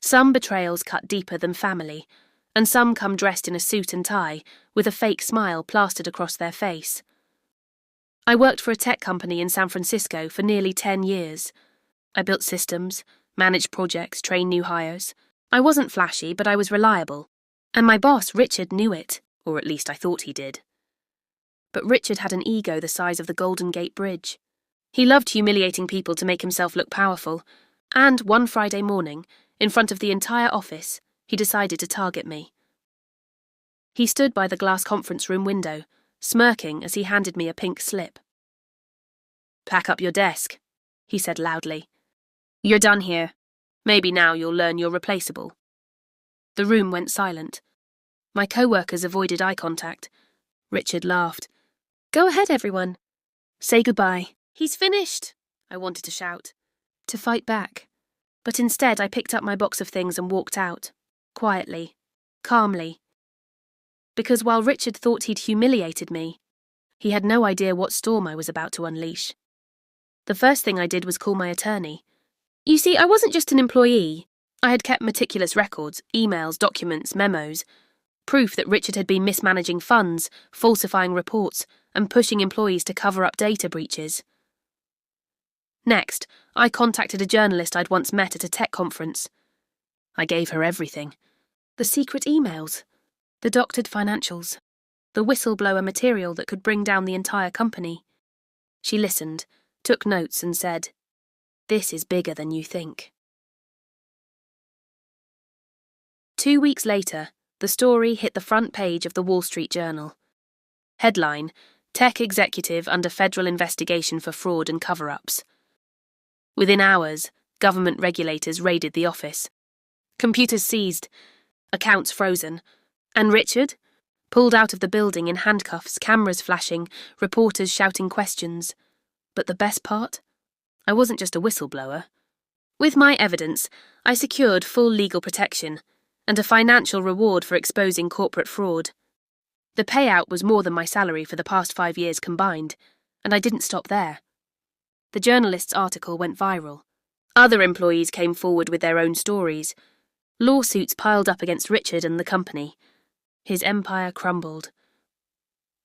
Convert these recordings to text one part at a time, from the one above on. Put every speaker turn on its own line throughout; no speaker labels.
Some betrayals cut deeper than family, and some come dressed in a suit and tie, with a fake smile plastered across their face. I worked for a tech company in San Francisco for nearly 10 years. I built systems, managed projects, trained new hires. I wasn't flashy, but I was reliable. And my boss, Richard, knew it, or at least I thought he did. But Richard had an ego the size of the Golden Gate Bridge. He loved humiliating people to make himself look powerful, and one Friday morning, in front of the entire office, he decided to target me. He stood by the glass conference room window, smirking as he handed me a pink slip. "Pack up your desk," he said loudly. "You're done here. Maybe now you'll learn you're replaceable." The room went silent. My co-workers avoided eye contact. Richard laughed. "Go ahead, everyone. Say goodbye." "He's finished," I wanted to shout, to fight back. But instead I picked up my box of things and walked out, quietly, calmly. Because while Richard thought he'd humiliated me, he had no idea what storm I was about to unleash. The first thing I did was call my attorney. You see, I wasn't just an employee. I had kept meticulous records, emails, documents, memos, proof that Richard had been mismanaging funds, falsifying reports, and pushing employees to cover up data breaches. Next, I contacted a journalist I'd once met at a tech conference. I gave her everything. The secret emails, the doctored financials, the whistleblower material that could bring down the entire company. She listened, took notes and said, "This is bigger than you think." 2 weeks later, the story hit the front page of the Wall Street Journal. Headline: Tech Executive Under Federal Investigation for Fraud and Cover-Ups. Within hours, government regulators raided the office. Computers seized, accounts frozen, and Richard? Pulled out of the building in handcuffs, cameras flashing, reporters shouting questions. But the best part? I wasn't just a whistleblower. With my evidence, I secured full legal protection and a financial reward for exposing corporate fraud. The payout was more than my salary for the past 5 years combined, and I didn't stop there. The journalist's article went viral. Other employees came forward with their own stories. Lawsuits piled up against Richard and the company. His empire crumbled.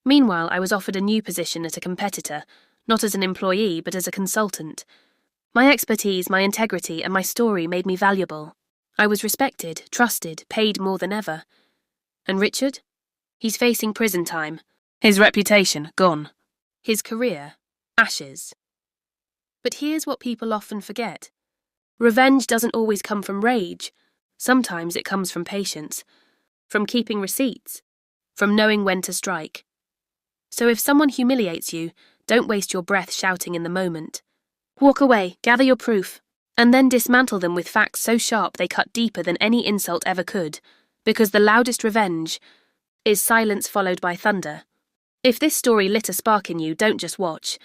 Meanwhile, I was offered a new position at a competitor, not as an employee, but as a consultant. My expertise, my integrity, and my story made me valuable. I was respected, trusted, paid more than ever. And Richard? He's facing prison time. His reputation, gone. His career, ashes. But here's what people often forget. Revenge doesn't always come from rage. Sometimes it comes from patience, from keeping receipts, from knowing when to strike. So if someone humiliates you, don't waste your breath shouting in the moment. Walk away, gather your proof, and then dismantle them with facts so sharp they cut deeper than any insult ever could, because the loudest revenge is silence followed by thunder. If this story lit a spark in you, don't just watch.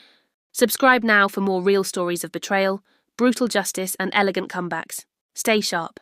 Subscribe now for more real stories of betrayal, brutal justice, and elegant comebacks. Stay sharp.